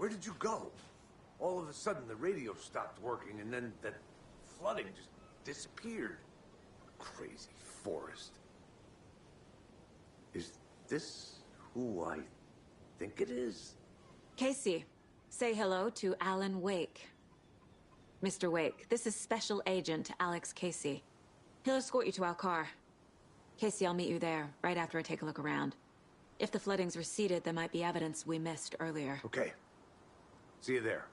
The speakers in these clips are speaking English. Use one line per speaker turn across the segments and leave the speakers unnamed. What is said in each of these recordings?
Where did you go? All of a sudden, the radio stopped working, and then that flooding just disappeared. Crazy forest. Is this who I think it is?
Casey, say hello to Alan Wake. Mr. Wake, this is Special Agent Alex Casey. He'll escort you to our car. Casey, I'll meet you there, right after I take a look around. If the flooding's receded, there might be evidence we missed earlier.
Okay. See you there.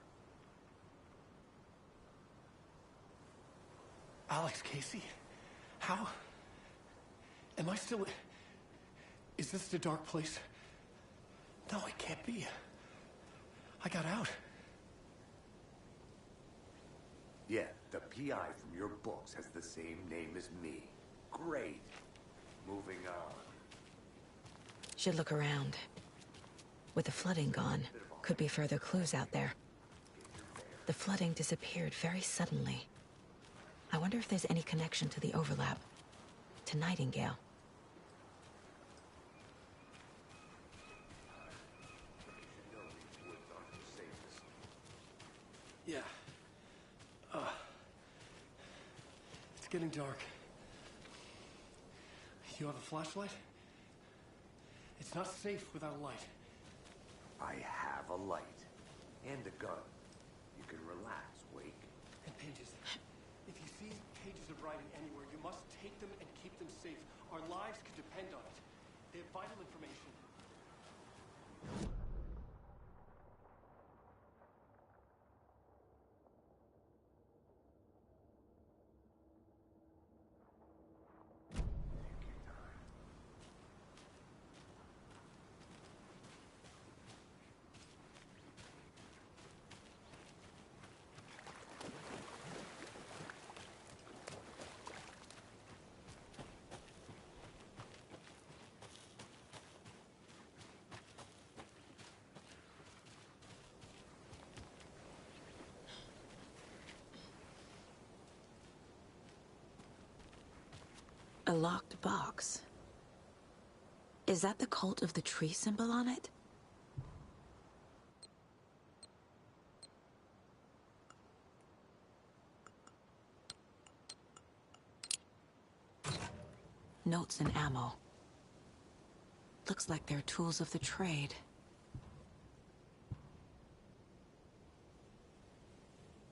Alex Casey? How? Am I still... Is this the dark place? No, it can't be. I got out.
Yeah, the PI from your books has the same name as me. Great. Moving on.
Should look around. With the flooding gone, could be further clues out there. The flooding disappeared very suddenly. I wonder if there's any connection to the overlap. To Nightingale.
Yeah. It's getting dark. You have a flashlight? It's not safe without a light.
I have a light. And a gun. You can relax, Wake.
And pages. If you see pages of writing anywhere, you must take them and keep them safe. Our lives could depend on it. They have vital information.
A locked box. Is that the cult of the tree symbol on it? Notes and ammo. Looks like they're tools of the trade.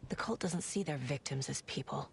The cult doesn't see their victims as people.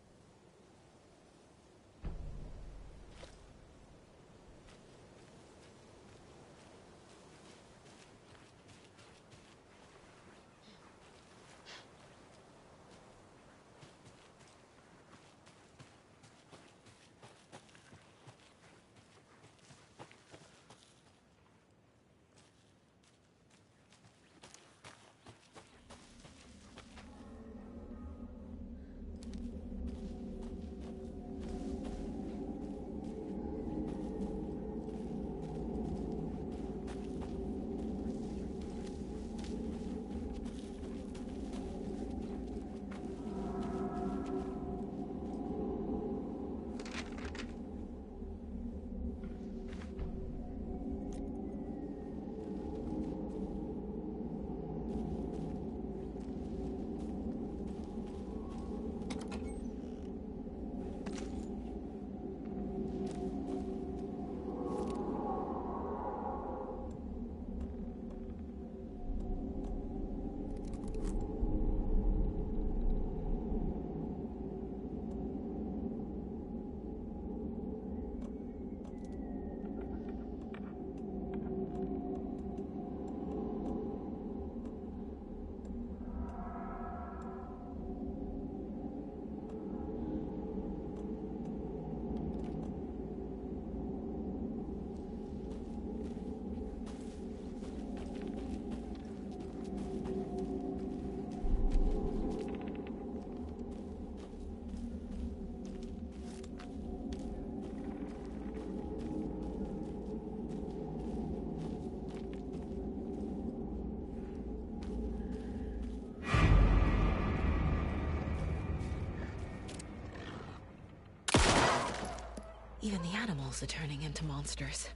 Even the animals are turning into monsters.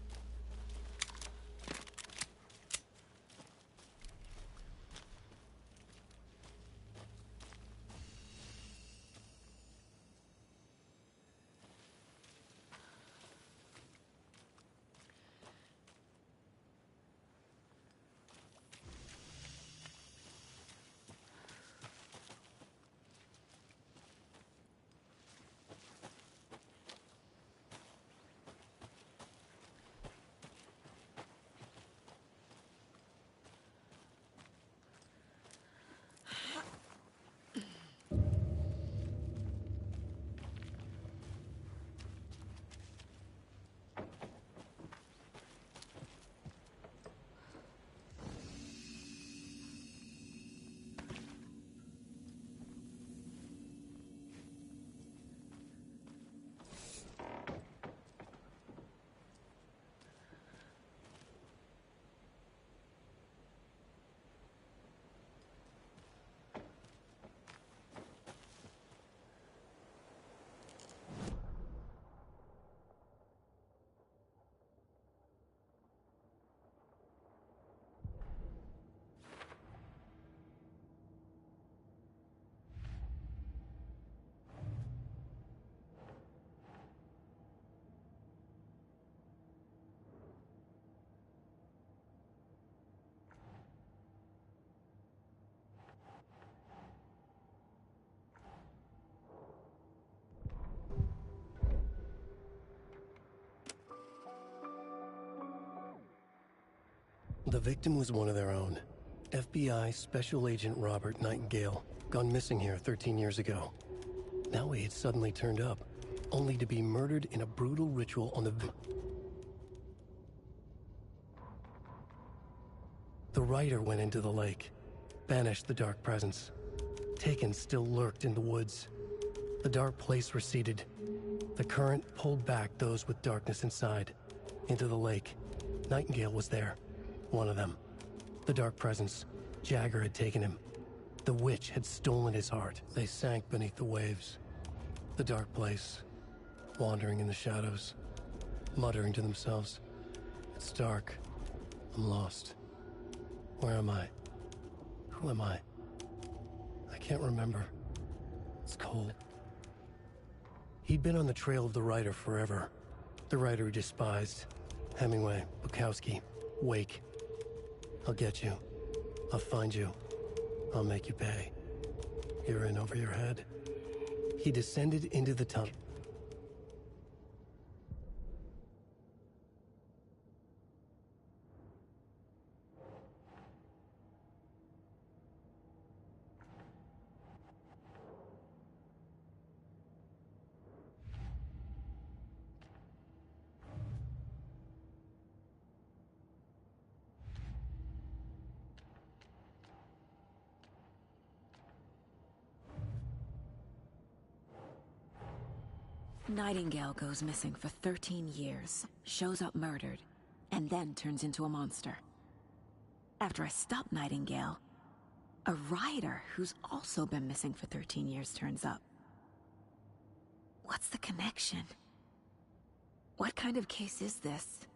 The victim was one of their own. FBI Special Agent Robert Nightingale, gone missing here 13 years ago. Now he had suddenly turned up, only to be murdered in a brutal ritual on the... The writer went into the lake, banished the dark presence. Taken still lurked in the woods. The dark place receded. The current pulled back those with darkness inside, into the lake. Nightingale was there, one of them. The dark presence, Jagger had taken him. The witch had stolen his heart. They sank beneath the waves. The dark place, wandering in the shadows, muttering to themselves. It's dark. I'm lost. Where am I? Who am I? I can't remember. It's cold. He'd been on the trail of the writer forever. The writer he despised. Hemingway, Bukowski, Wake. I'll get you. I'll find you. I'll make you pay. You're in over your head. He descended into the tunnel.
Nightingale goes missing for 13 years, shows up murdered, and then turns into a monster. After I stop Nightingale, a writer who's also been missing for 13 years turns up. What's the connection? What kind of case is this?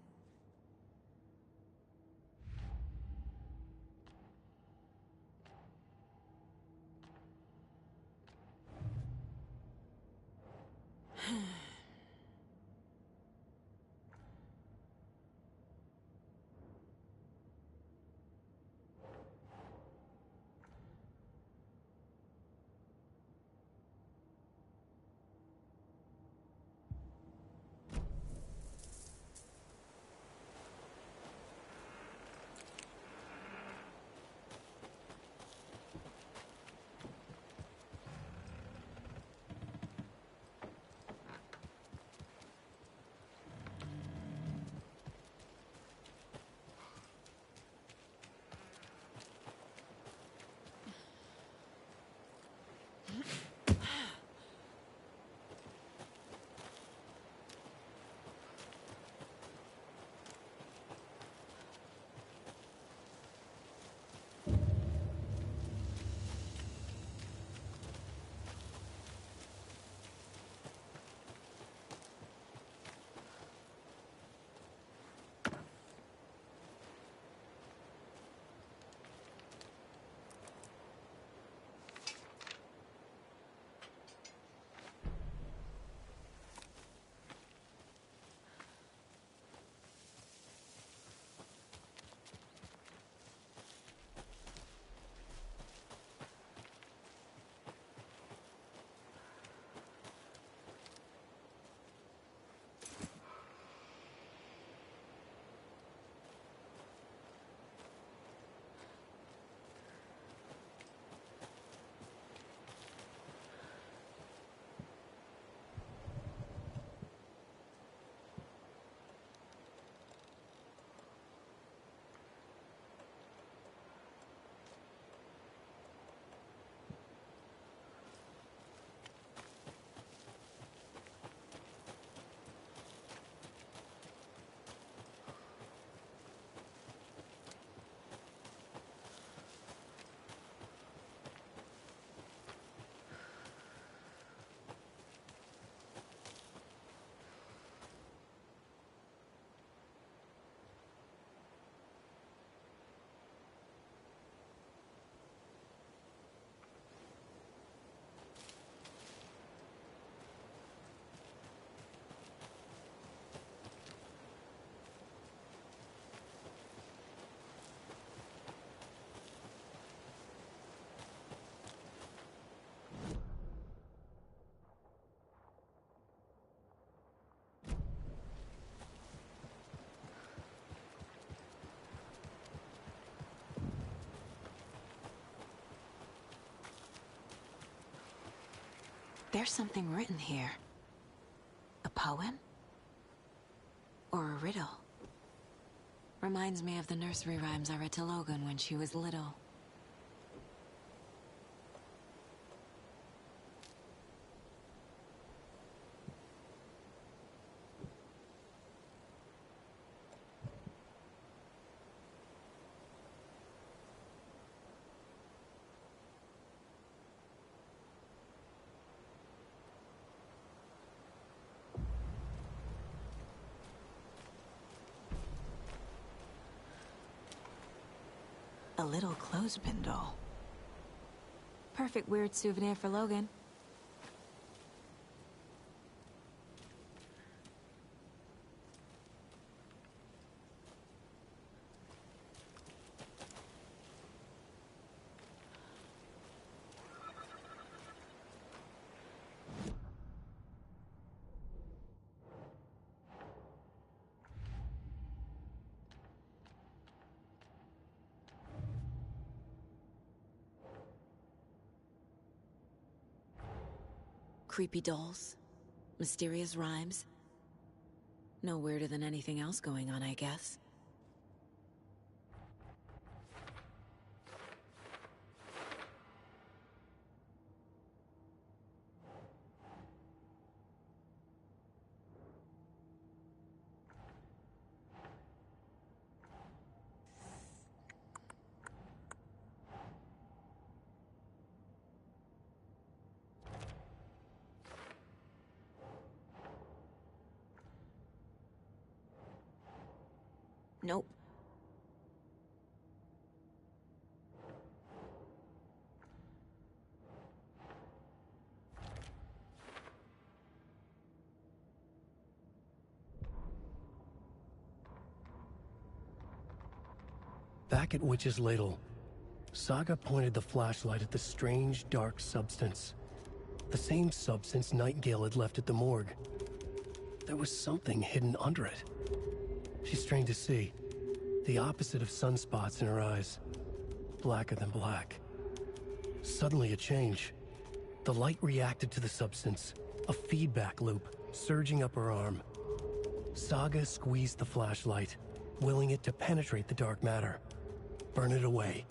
There's something written here. A poem? Or a riddle? Reminds me of the nursery rhymes I read to Logan when she was little. A little clothespin doll. Perfect weird souvenir for Logan. Creepy dolls. Mysterious rhymes. No weirder than anything else going on, I guess. Nope.
Back at Witch's Ladle, Saga pointed the flashlight at the strange, dark substance. The same substance Nightingale had left at the morgue. There was something hidden under it. She strained to see. The opposite of sunspots in her eyes. Blacker than black. Suddenly a change. The light reacted to the substance. A feedback loop, surging up her arm. Saga squeezed the flashlight, willing it to penetrate the dark matter. Burn it away.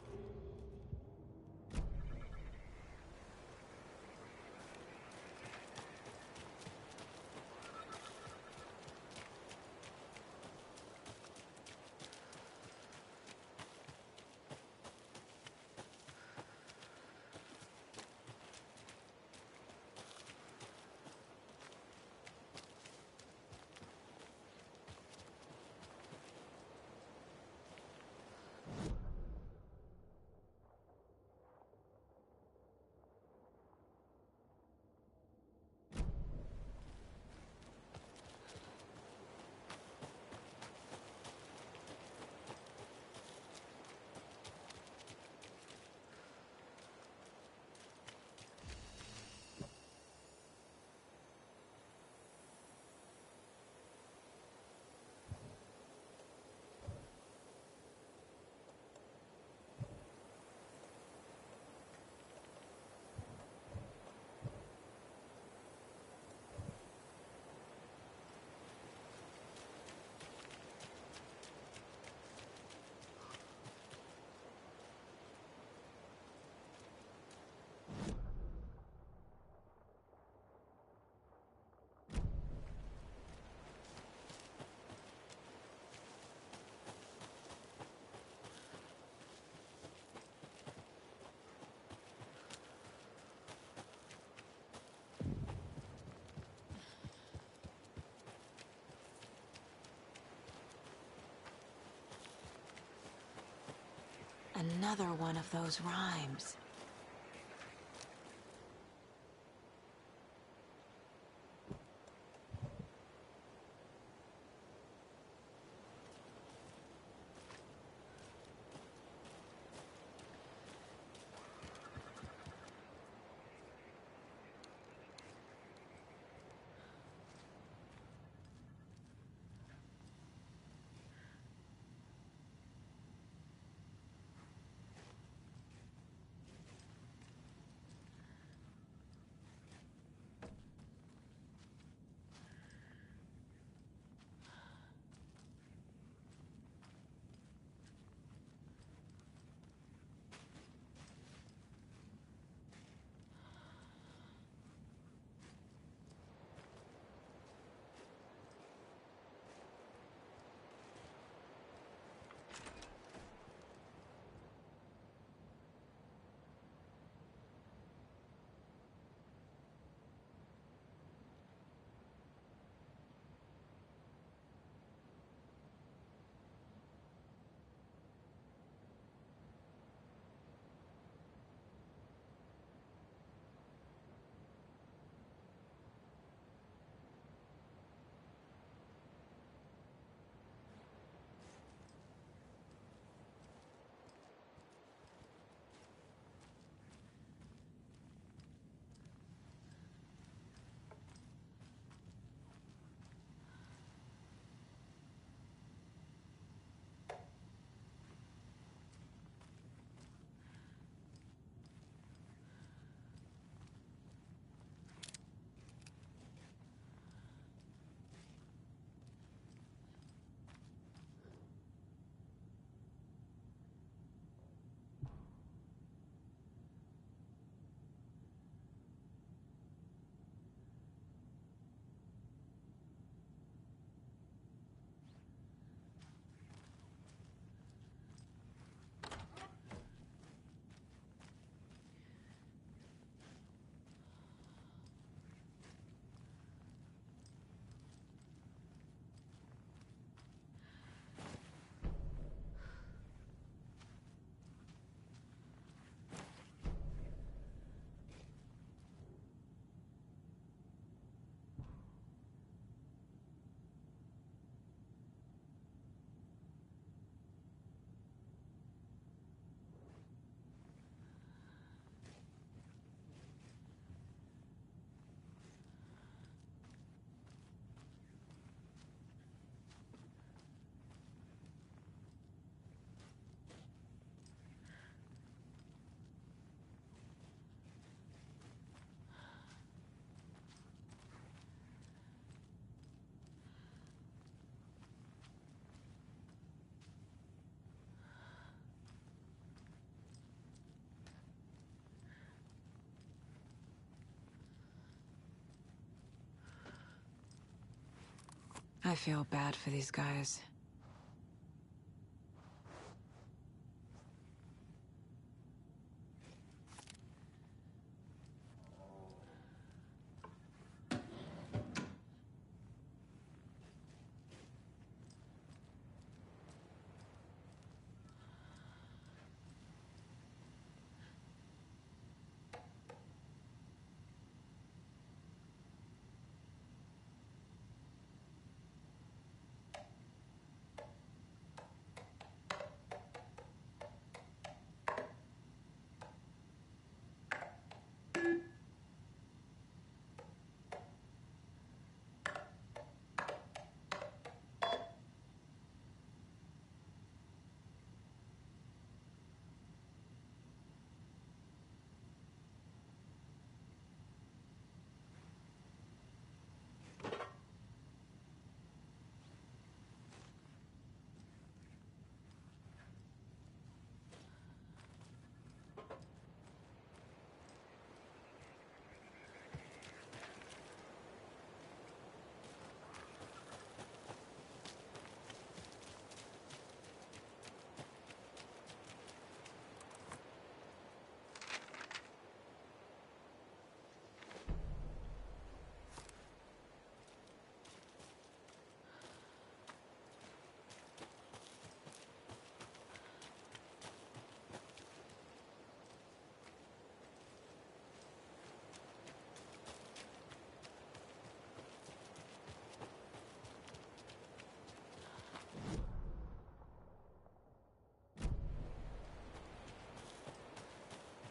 Another one of those rhymes. I feel bad for these guys.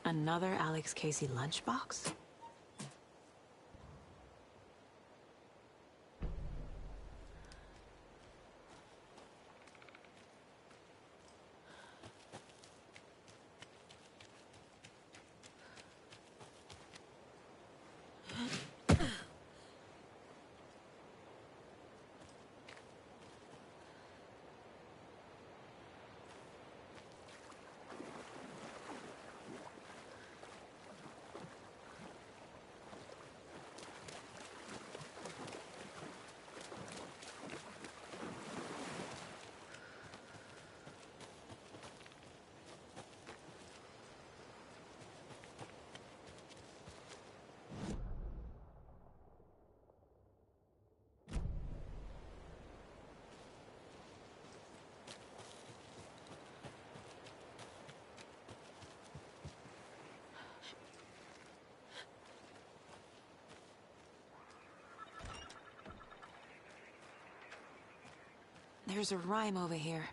Another Alex Casey lunchbox? There's a rhyme over here.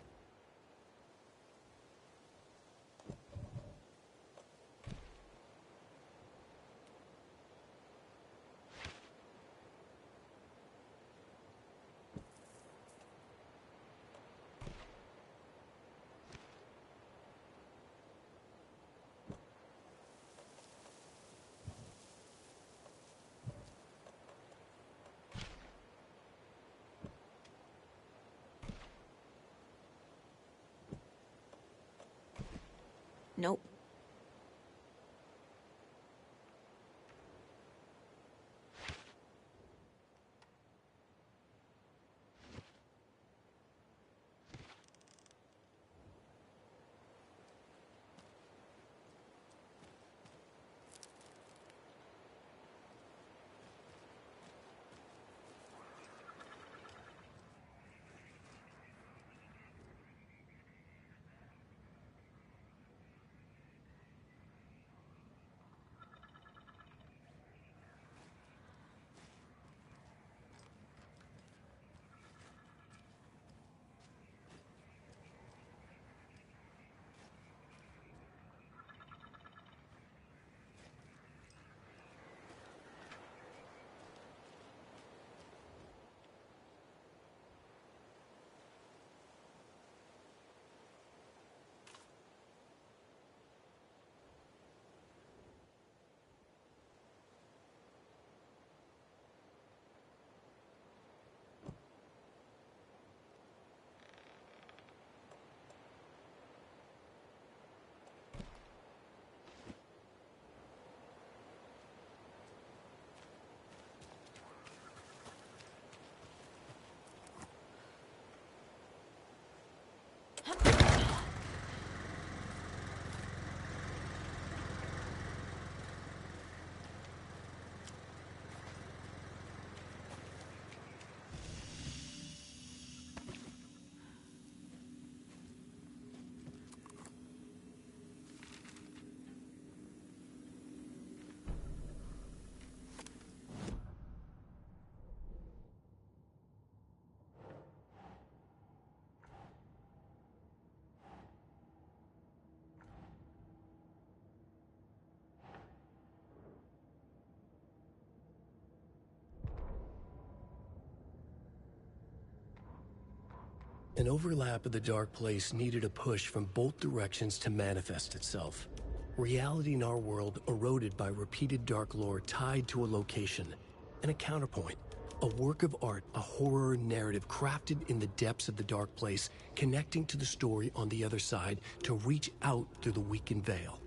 An overlap of the dark place needed a push from both directions to manifest itself. Reality in our world eroded by repeated dark lore tied to a location, and a counterpoint. A work of art, a horror narrative crafted in the depths of the dark place, connecting to the story on the other side to reach out through the weakened veil.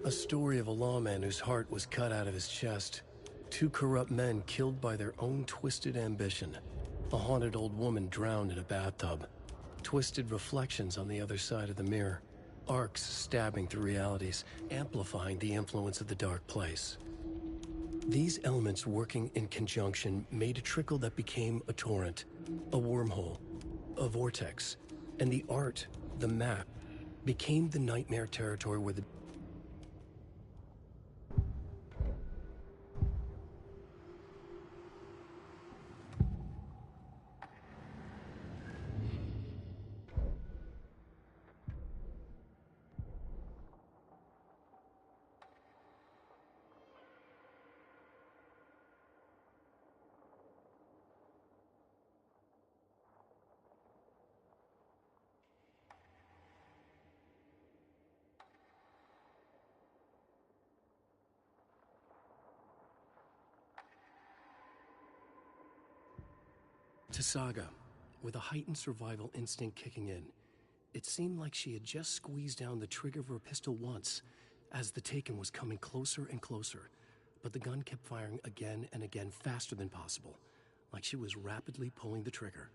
A story of a lawman whose heart was cut out of his chest. Two corrupt men killed by their own twisted ambition. A haunted old woman drowned in a bathtub. Twisted reflections on the other side of the mirror. Arcs stabbing through realities, amplifying the influence of the dark place. These elements working in conjunction made a trickle that became a torrent, a wormhole, a vortex, and the art, the map, became the nightmare territory where the to Saga, with a heightened survival instinct kicking in. It seemed like she had just squeezed down the trigger of her pistol once, as the Taken was coming closer and closer, but the gun kept firing again and again faster than possible, like she was rapidly pulling the trigger.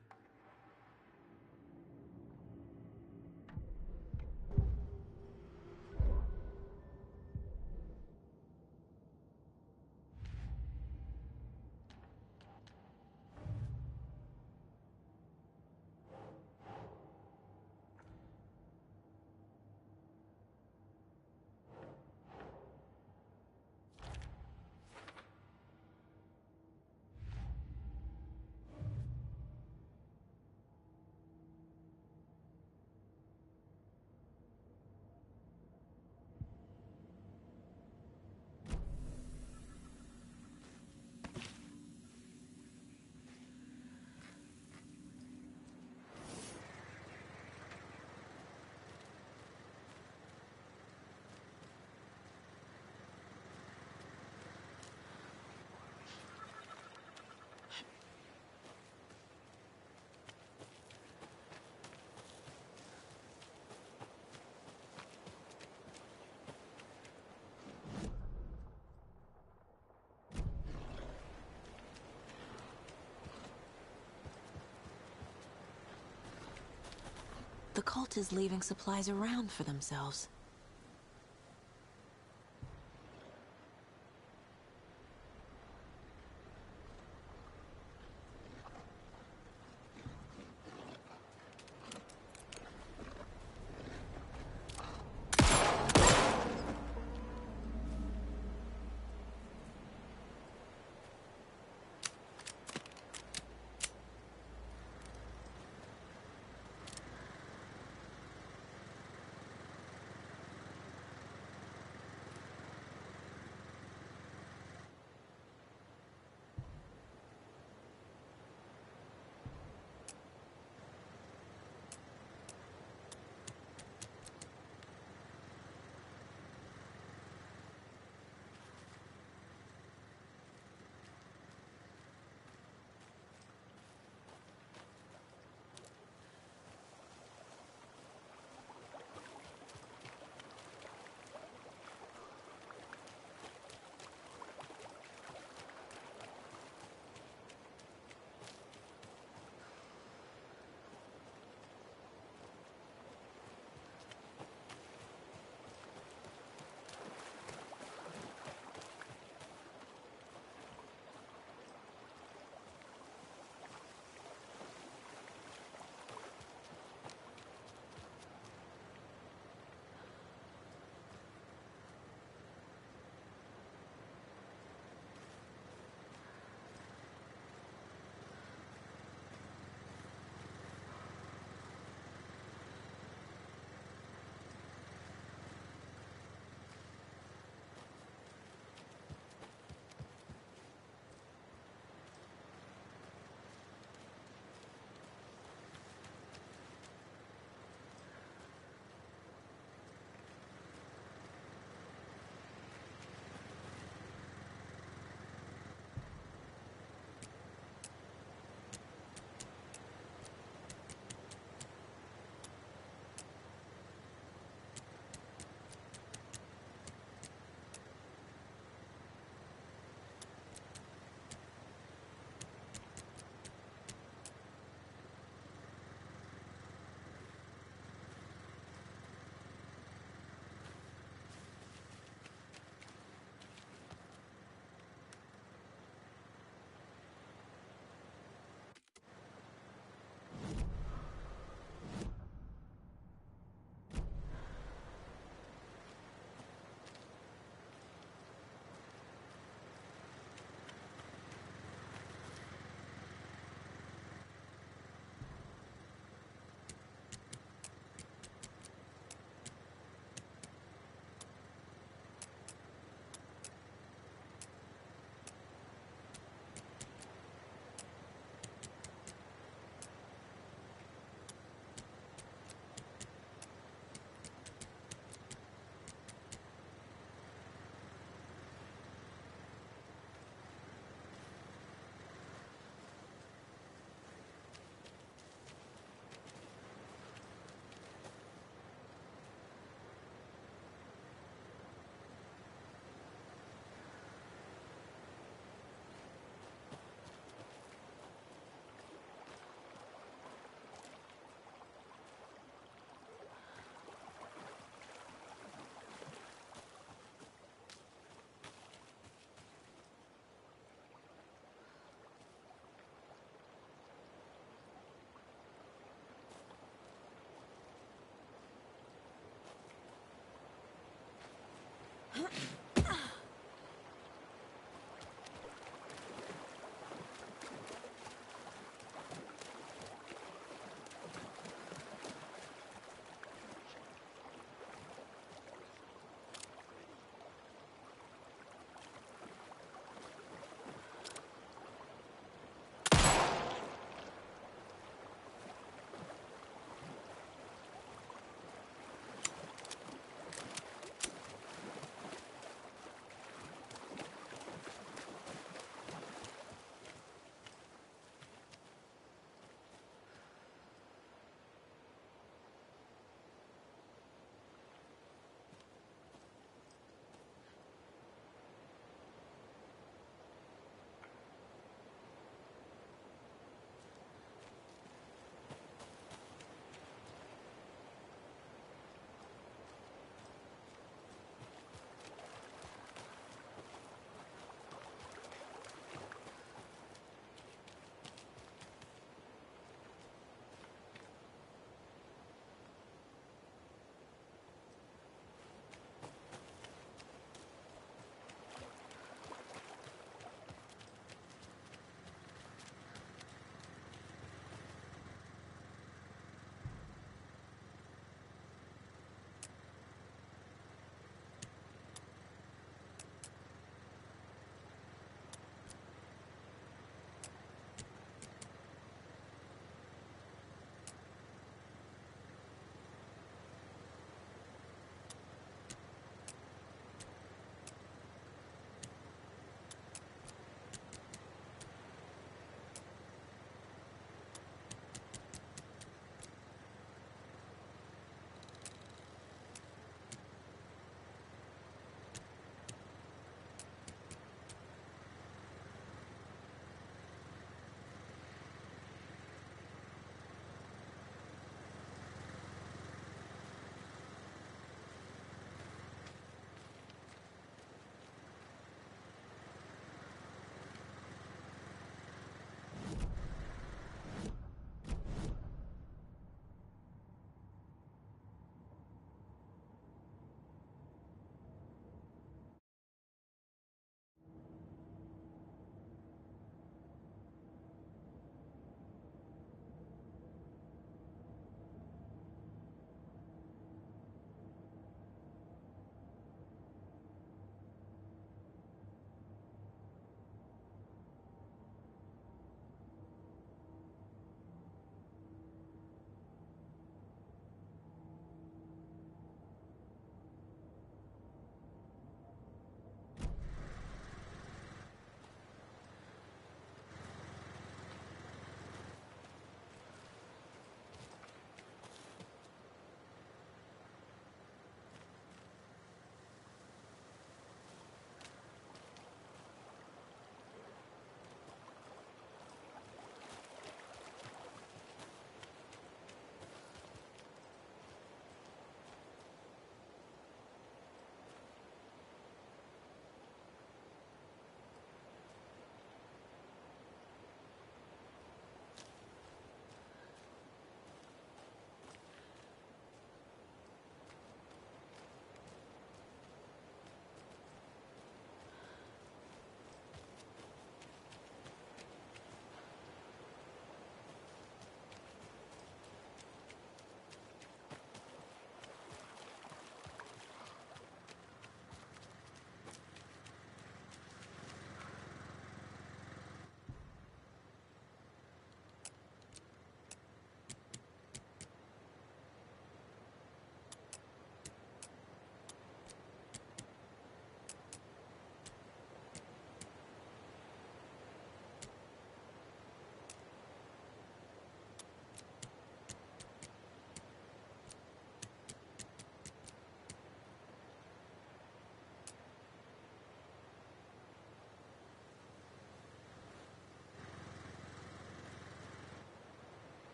The cult is leaving supplies around for themselves.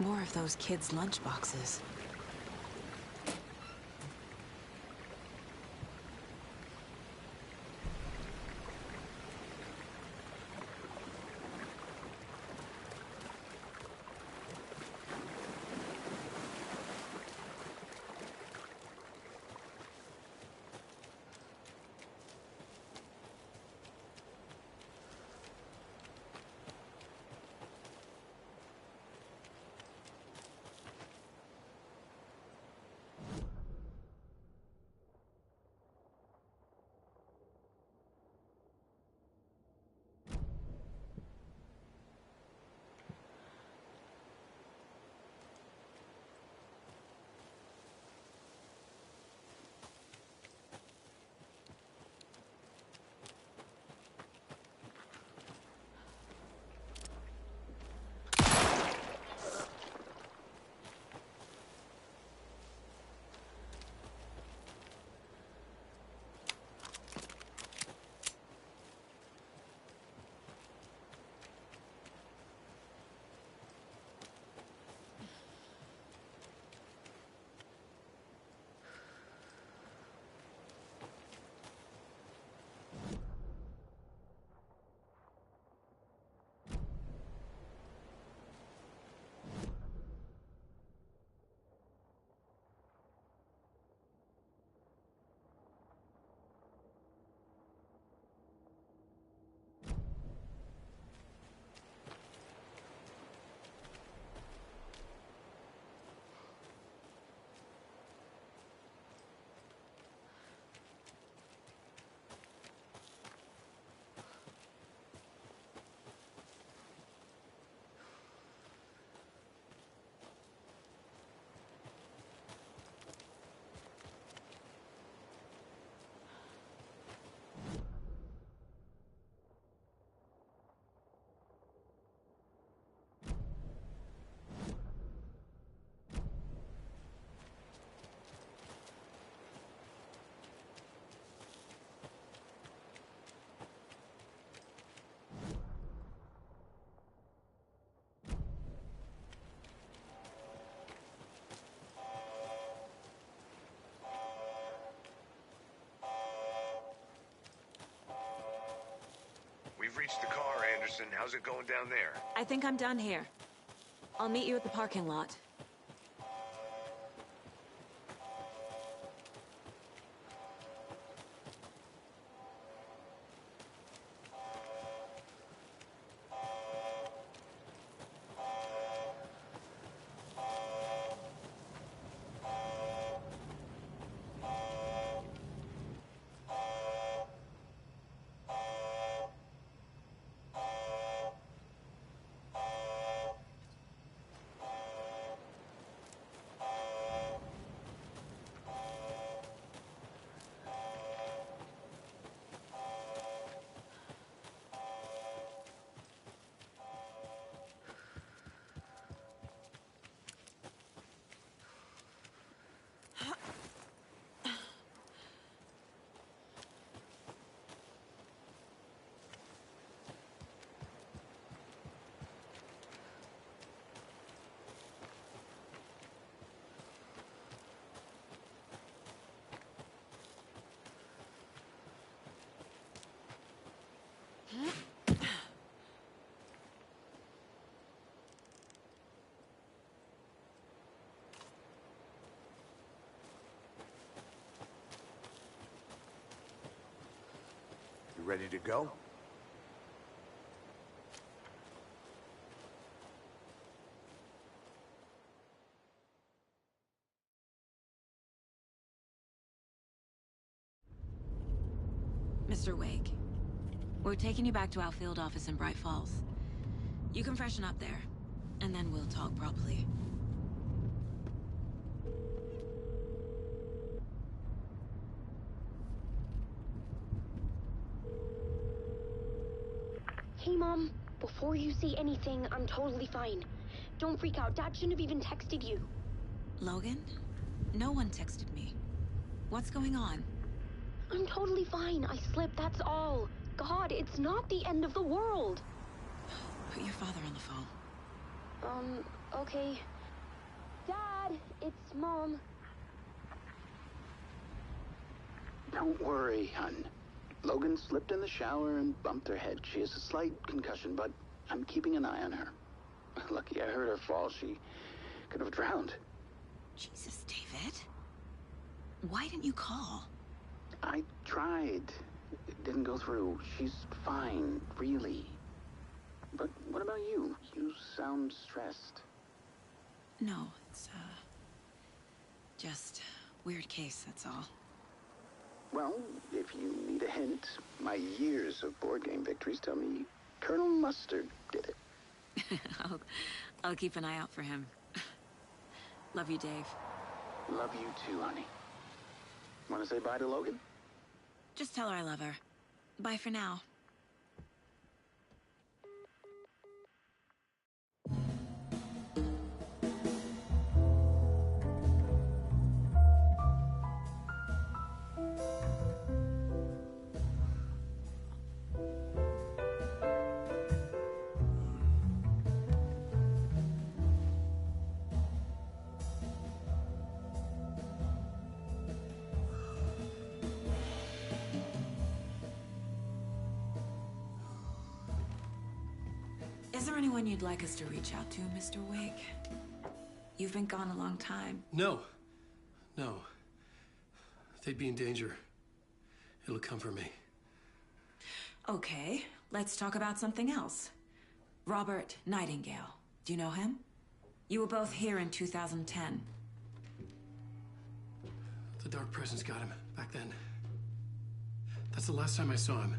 More of those kids' lunchboxes.
We've reached the car, Anderson. How's it going down there?
I think I'm done here. I'll meet you at the parking lot.
You ready to go?
Mr. Wake, we're taking you back to our field office in Bright Falls. You can freshen up there, and then we'll talk properly.
Hey, Mom. Before you say anything, I'm totally fine. Don't freak out. Dad shouldn't have even texted you.
Logan? No one texted me. What's going on?
I'm totally fine. I slipped, that's all. God, it's not the end of the world.
Put your father on the phone.
Okay. Dad, it's Mom.
Don't worry, hun. Logan slipped in the shower and bumped her head. She has a slight concussion, but I'm keeping an eye on her. Lucky I heard her fall. She could have drowned.
Jesus, David. Why didn't you call?
I tried. It didn't go through. She's fine, really. But what about you? You sound stressed.
No, it's, just weird case, that's all.
Well, if you need a hint, my years of board game victories tell me Colonel Mustard did it.
I'll keep an eye out for him. Love you, Dave.
Love you too, honey. Want to say bye to Logan?
Just tell her I love her. Bye for now. Is there anyone you'd like us to reach out to, Mr. Wake? You've been gone a long time.
No. No. They'd be in danger. It'll come for me.
Okay, let's talk about something else. Robert Nightingale. Do you know him? You were both here in 2010.
The Dark Presence got him back then. That's the last time I saw him.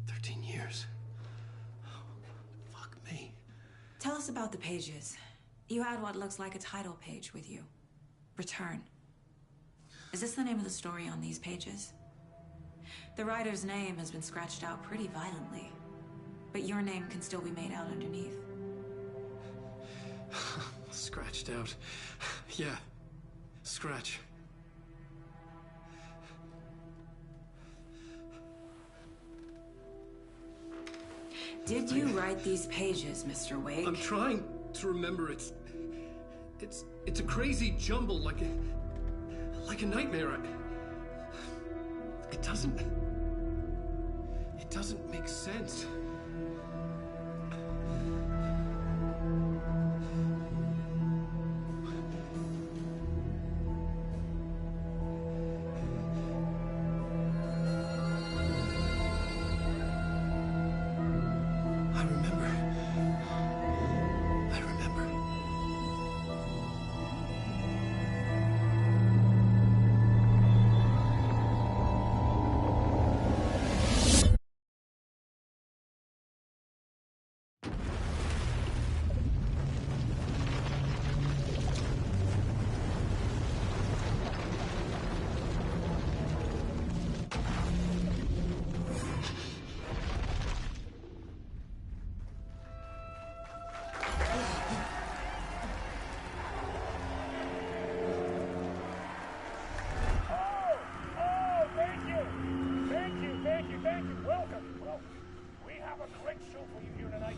13 years. Fuck me.
Tell us about the pages. You had what looks like a title page with you. Return. Is this the name of the story on these pages? The writer's name has been scratched out pretty violently, but your name can still be made out underneath.
Scratched out. Yeah. Scratch.
Did you write these pages, Mr. Wake?
I'm trying to remember. It's a crazy jumble, like a nightmare. It doesn't make sense. I remember.
Thank you. Welcome. Well, we have a great show for you here tonight.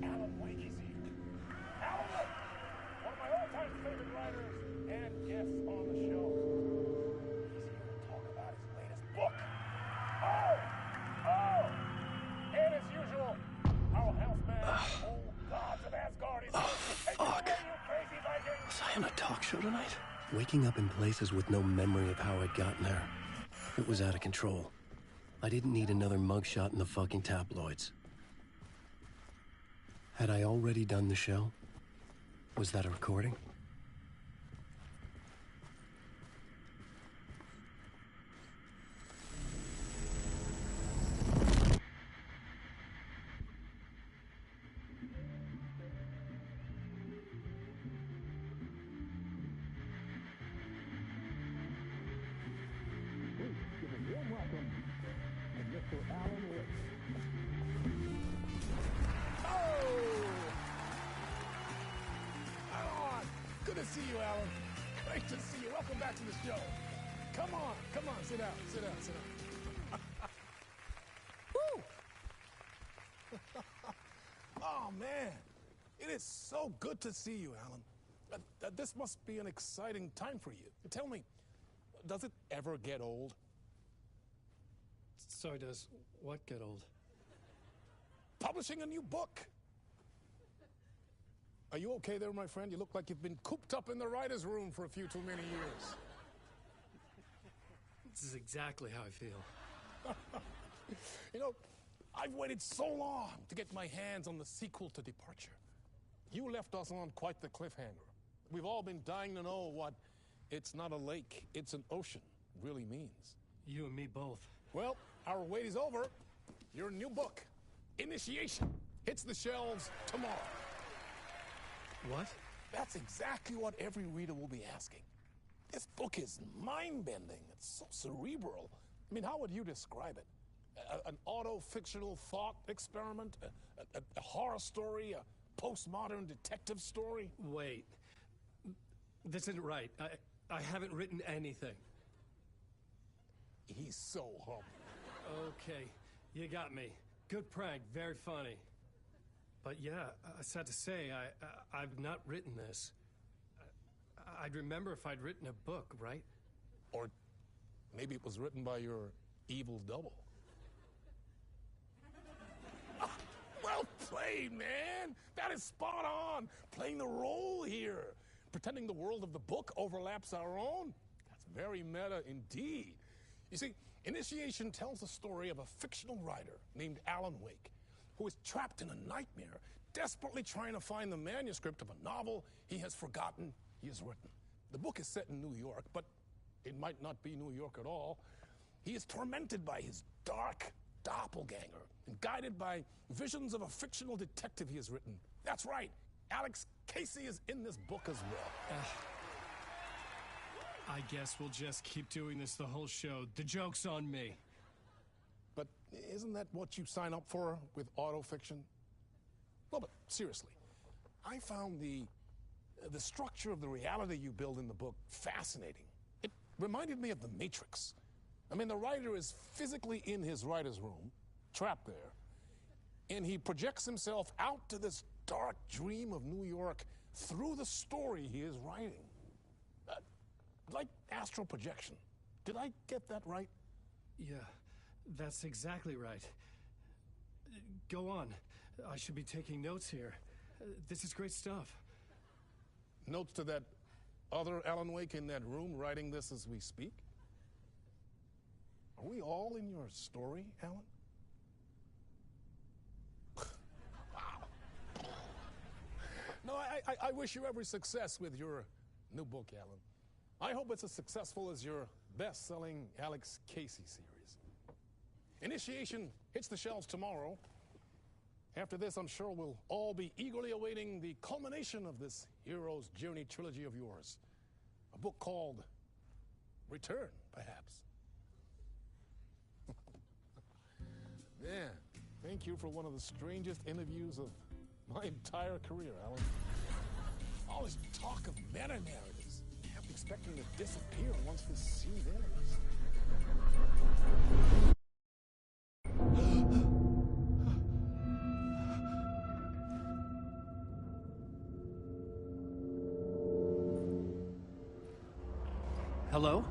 Alan Wake is here. Alan Wake, one of my all-time favorite writers and guests on the show. He's here to talk about his latest book. And as usual, our houseman, old gods of Asgard, is here.
Fuck.
You crazy Viking?
Was I on a talk show tonight? Waking up in places with no memory of how I'd gotten there. It was out of control. I didn't need another mugshot in the fucking tabloids. Had I already done the show? Was that a recording?
Good to see you, Alan. Great to see you. Welcome back to the show. Come on, sit down. Woo! Oh, man. It is so good to see you, Alan. This must be an exciting time for you. Tell me, does it ever get old?
So does what get old?
Publishing a new book. Are you okay there, my friend? You look like you've been cooped up in the writer's room for a few too many years.
This is exactly how I feel.
You know, I've waited so long to get my hands on the sequel to Departure. You left us on quite the cliffhanger. We've all been dying to know what "it's not a lake, it's an ocean" really means.
You and me both.
Well, our wait is over. Your new book, Initiation, hits the shelves tomorrow.
What?
That's exactly what every reader will be asking. This book is mind-bending. It's so cerebral. I mean, how would you describe it? An auto-fictional thought experiment? A horror story? A postmodern detective story?
Wait. This isn't right. I haven't written anything.
He's so humble.
Okay, you got me. Good prank, very funny. But yeah, sad to say, I've not written this. I'd remember if I'd written a book, right?
Or maybe it was written by your evil double. Well played, man! That is spot on! Playing the role here. Pretending the world of the book overlaps our own. That's very meta indeed. You see, Initiation tells the story of a fictional writer named Alan Wake, who is trapped in a nightmare, desperately trying to find the manuscript of a novel he has forgotten he has written. The book is set in New York, but it might not be New York at all. He is tormented by his dark doppelganger and guided by visions of a fictional detective he has written. That's right, Alex Casey is in this book as well.
I guess we'll just keep doing this the whole show. The joke's on me.
But isn't that what you sign up for with autofiction? No, but seriously, I found the structure of the reality you build in the book fascinating. It reminded me of The Matrix. I mean, the writer is physically in his writer's room, trapped there, and he projects himself out to this dark dream of New York through the story he is writing. Like astral projection. Did I get that right?
Yeah, that's exactly right. Go on. I should be taking notes here. This is great stuff.
Notes to that other Alan Wake in that room writing this as we speak? Are we all in your story, Alan? Wow. No, I wish you every success with your new book, Alan. I hope it's as successful as your best-selling Alex Casey series. Initiation hits the shelves tomorrow. After this, I'm sure we'll all be eagerly awaiting the culmination of this hero's journey trilogy of yours. A book called Return, perhaps. Man, thank you for one of the strangest interviews of my entire career, Alan. All this talk of meta-narratives. I'm expecting to disappear once this scene ends.
Hello?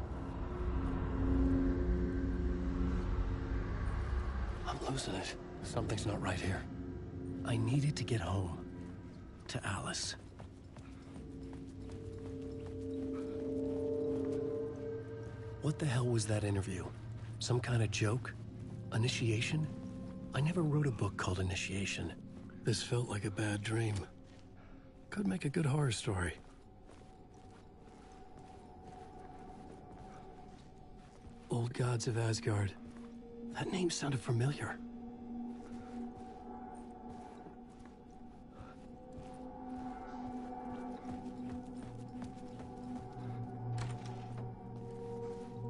I'm losing it. Something's not right here. I needed to get home. To Alice. What the hell was that interview? Some kind of joke? Initiation? I never wrote a book called Initiation. This felt like a bad dream. Could make a good horror story. Old Gods of Asgard. That name sounded familiar.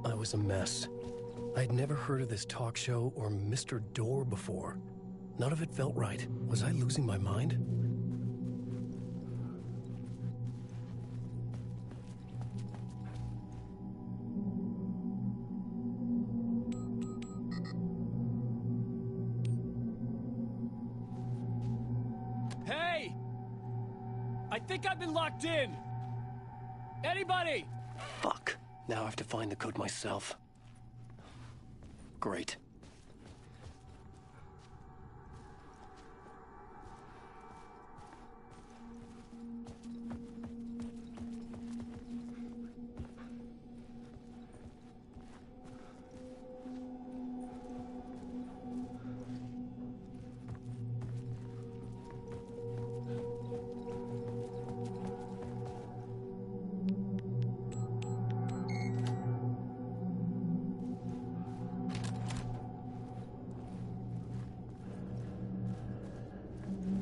I was a mess. I'd never heard of this talk show or Mr. Door before. None of it felt right. Was I losing my mind?
Hey! I think I've been locked in! Anybody! Fuck. Now I have to find the code myself. Great.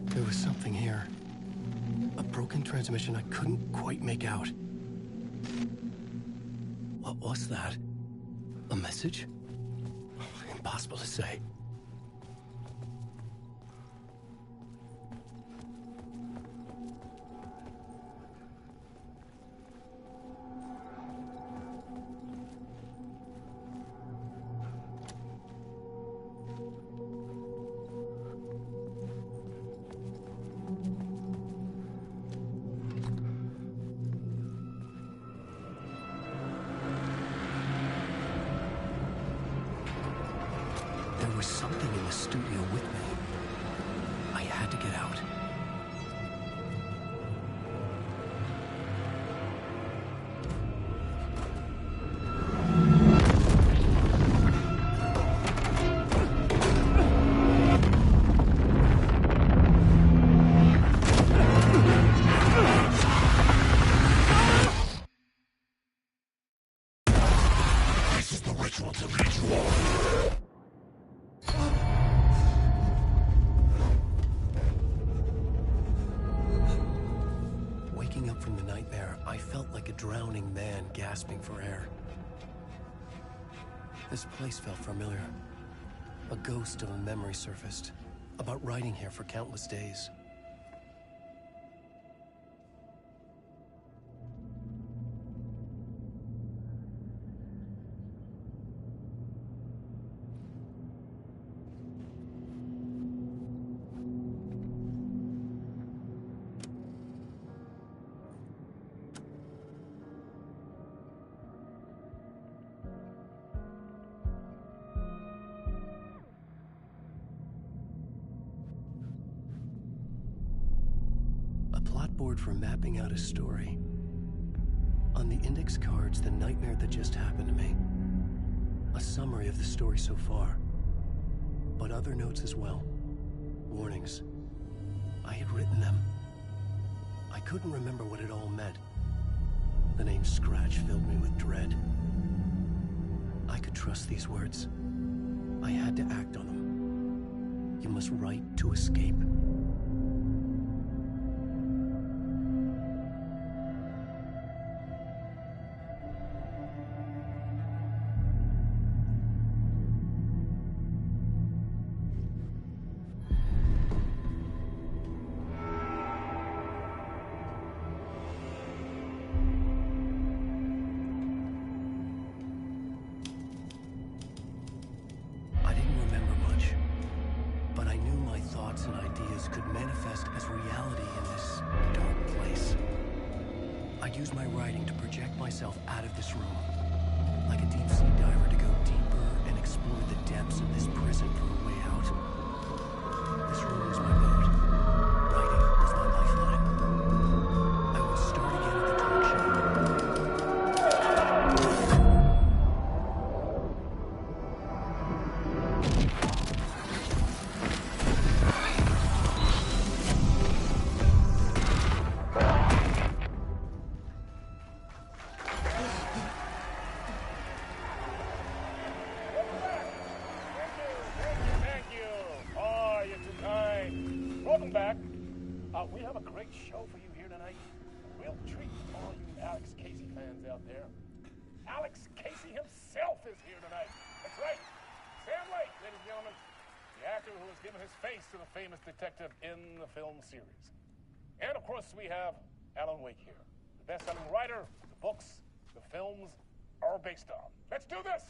There was something here. A broken transmission I couldn't quite make out. What was that? A message? Impossible to say. There was something in the studio with me. I had to get out. This is the ritual to ritual. Waking up from the nightmare, I felt like a drowning man gasping for air. This place felt familiar. A ghost of a memory surfaced, about riding here for countless days. Plotboard for mapping out a story. On the index cards, the nightmare that just happened to me. A summary of the story so far. But other notes as well. Warnings. I had written them. I couldn't remember what it all meant. The name Scratch filled me with dread. I could trust these words. I had to act on them. You must write to escape. And ideas could manifest as reality in this dark place. I'd use my writing to project myself out of this room, like a deep-sea diver to go deeper and explore the depths of this prison for a way out. This room was my boat. Writing was my lifeline. I would start again at the talk show.
Welcome back. We have a great show for you here tonight. A real treat for all you Alex Casey fans out there. Alex Casey himself is here tonight. That's right. Sam Lake, ladies and gentlemen. The actor who has given his face to the famous detective in the film series. And of course, we have Alan Wake here. The best-selling writer, the books, the films are based on. Let's do this!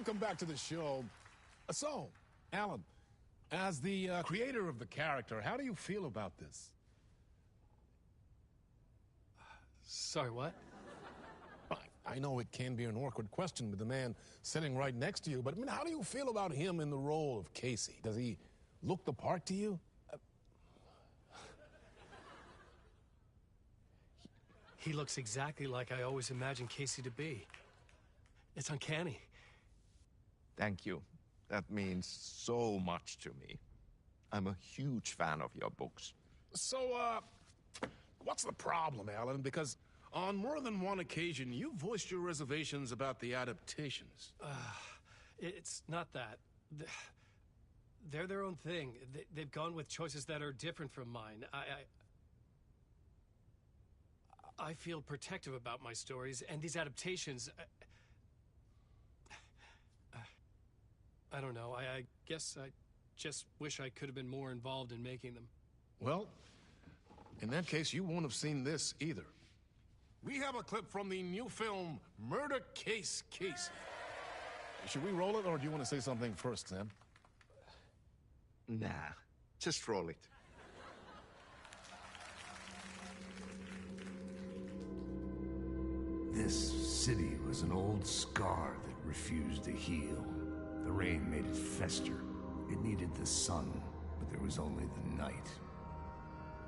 welcome back to the show. So, Alan, as the creator of the character, how do you feel about this?
Sorry, what?
I know it can be an awkward question with the man sitting right next to you, but I mean, how do you feel about him in the role of Casey? Does he look the part to you?
He looks exactly like I always imagined Casey to be. It's uncanny.
Thank you. That means so much to me. I'm a huge fan of your books.
So, what's the problem, Alan? Because on more than one occasion, you voiced your reservations about the adaptations.
It's not that. They're their own thing. They've gone with choices that are different from mine. I feel protective about my stories, and these adaptations... I don't know. I guess I just wish I could have been more involved in making them.
Well, in that case, you won't have seen this either. We have a clip from the new film, Murder Case Casey. Should we roll it, or do you want to say something first, Sam?
Nah, just roll it.
This city was an old scar that refused to heal. The rain made it fester. It needed the sun, but there was only the night.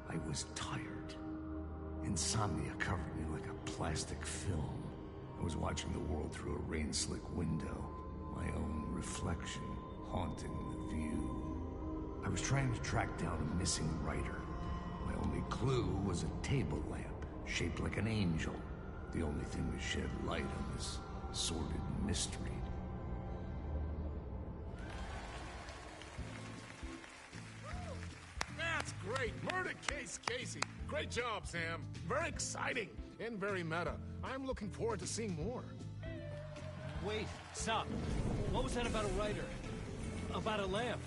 I was tired. Insomnia covered me like a plastic film. I was watching the world through a rain-slick window, my own reflection haunting the view. I was trying to track down a missing writer. My only clue was a table lamp, shaped like an angel. The only thing that shed light on this sordid mystery.
That's great! Murder Case Casey! Great job, Sam. Very exciting and very meta. I'm looking forward to seeing more.
Wait, stop. What was that about a writer? About a lamp?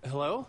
Hello?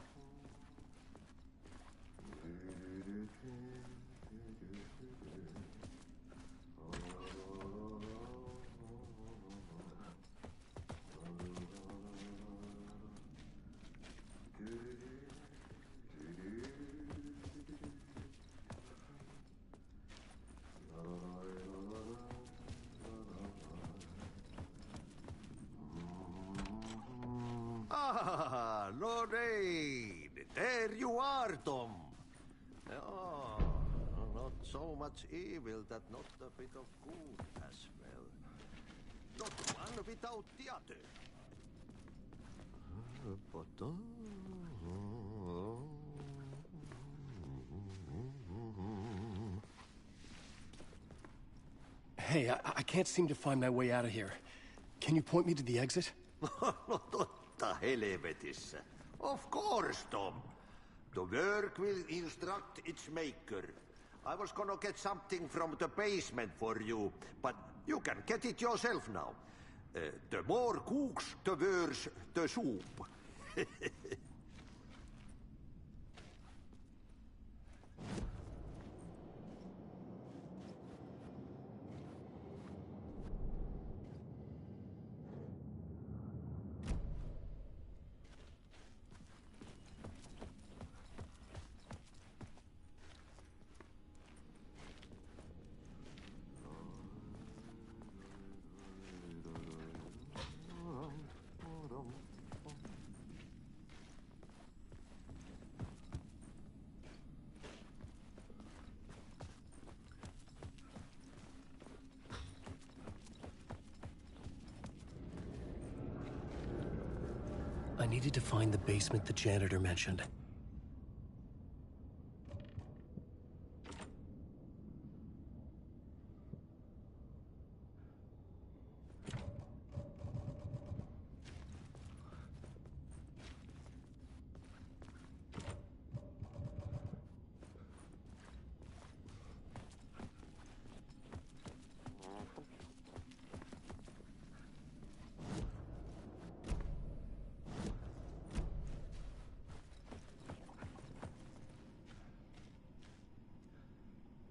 Ah, Lorraine! There you are, Tom. Oh, not so much evil that not a bit of good as well. Not one without theater.
Hey, I can't seem to find my way out of here. Can you point me to the exit?
No totta helvetissä. Of course, Tom. The work will instruct its maker. I was gonna get something from the basement for you, but you can get it yourself now. The more cooks, the worse the soup.
I needed to find the basement the janitor mentioned.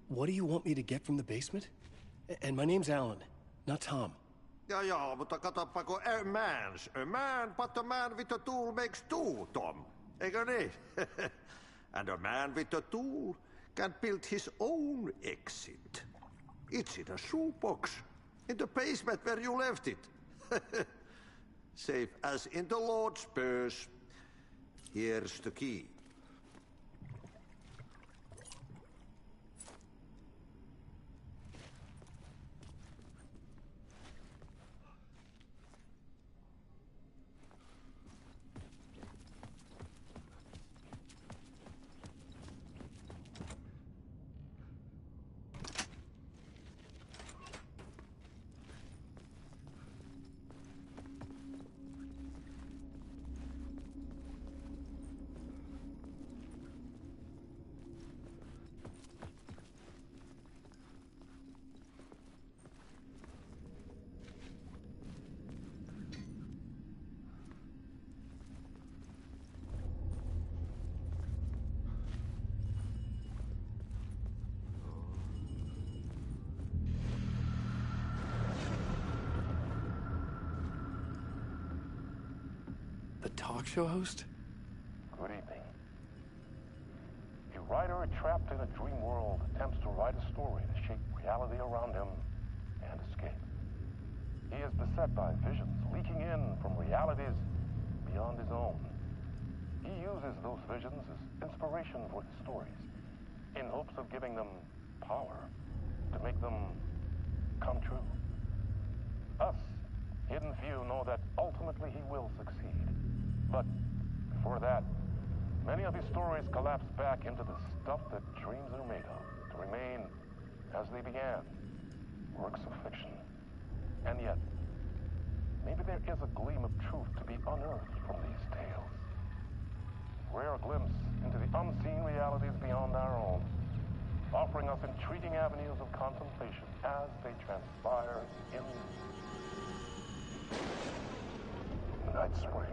What do you want me to get from the basement? And my name's Alan, not Tom.
Ja, mutta katoppa kun a man, but a man with a tool makes two, Tom. Eikö niin? And a man with a tool can build his own exit. It's in a shoebox, in the basement where you left it. Safe as in the Lord's purse. Here's the key.
The talk show host?
Good evening. A writer trapped in a dream world attempts to write a story to shape reality around him and escape. He is beset by visions leaking in from realities beyond his own. He uses those visions as inspiration for his stories, in hopes of giving them power to make them come true. Us, hidden few, know that ultimately he will succeed. But before that, many of his stories collapse back into the stuff that dreams are made of, to remain as they began, works of fiction. And yet, maybe there is a gleam of truth to be unearthed from these tales. A rare glimpse into the unseen realities beyond our own, offering us intriguing avenues of contemplation as they transpire in Night Springs.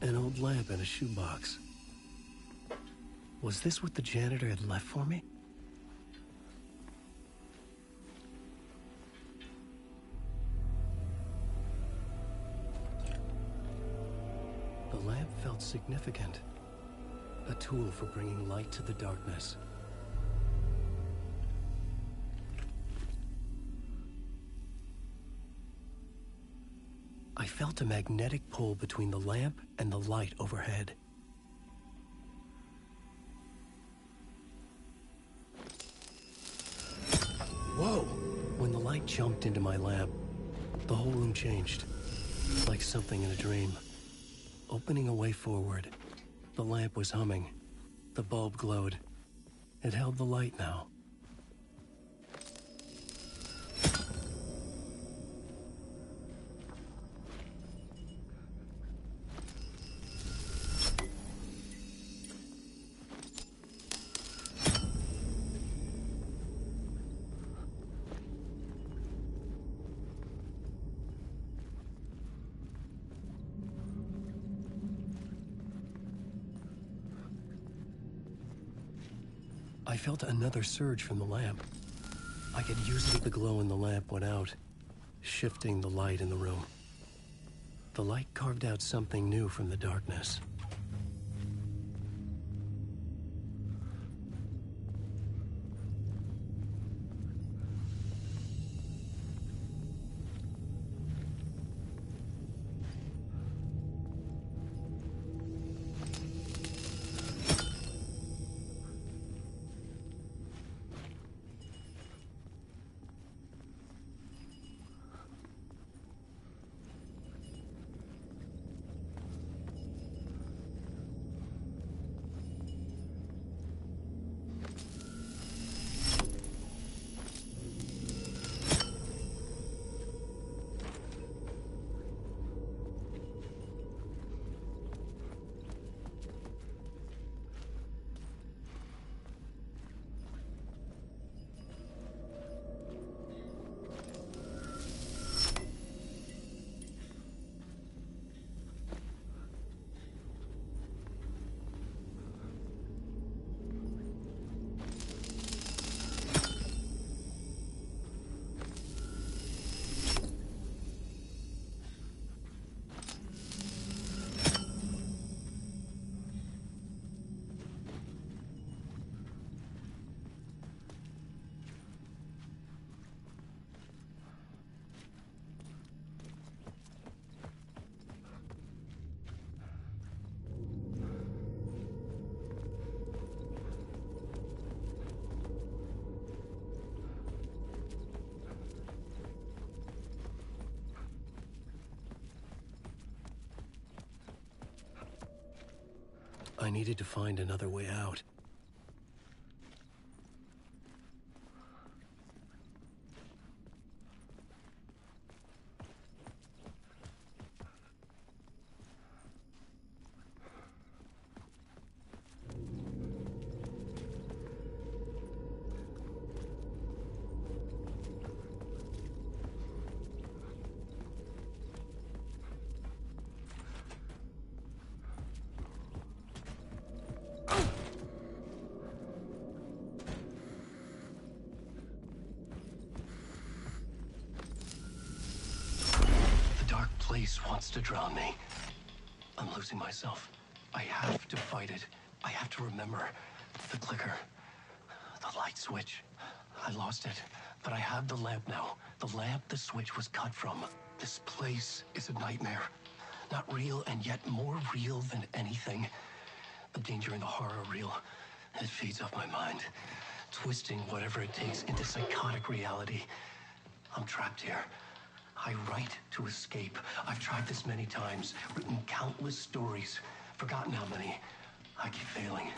An old lamp in a shoebox. Was this what the janitor had left for me? lamp felt significant. A tool for bringing light to the darkness. I felt a magnetic pull between the lamp and the light overhead. Whoa! When the light jumped into my lamp, the whole room changed, like something in a dream. Opening a way forward, the lamp was humming. The bulb glowed. It held the light now. I felt another surge from the lamp. I could use it if the glow in the lamp went out, shifting the light in the room. The light carved out something new from the darkness. I needed to find another way out. Place wants to drown me. I'm losing myself. I have to fight it. I have to remember. The clicker. The light switch. I lost it. But I have the lamp now. The lamp the switch was cut from. This place is a nightmare. Not real, and yet more real than anything. The danger and the horror are real. It feeds off my mind. Twisting whatever it takes into psychotic reality. I'm trapped here. I write to escape. I've tried this many times, written countless stories, forgotten how many. I keep failing,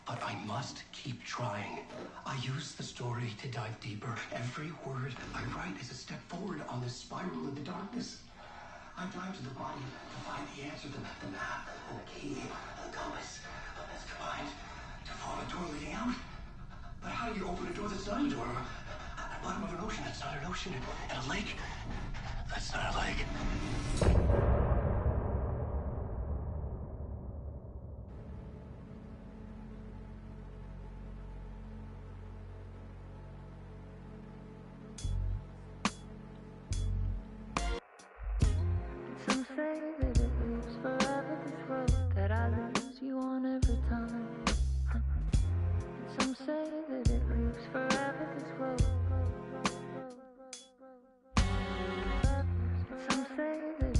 but I must keep trying. I use the story to dive deeper. Every word I write is a step forward on this spiral in the darkness. I dive to the body to find the answer, the map, and the key, and the compass. That's combined to form a door leading out. But how do you open a door that's not a door? At the bottom of an ocean that's not an ocean, and a lake that's not a lake.
Some say that it lives forever to throw. say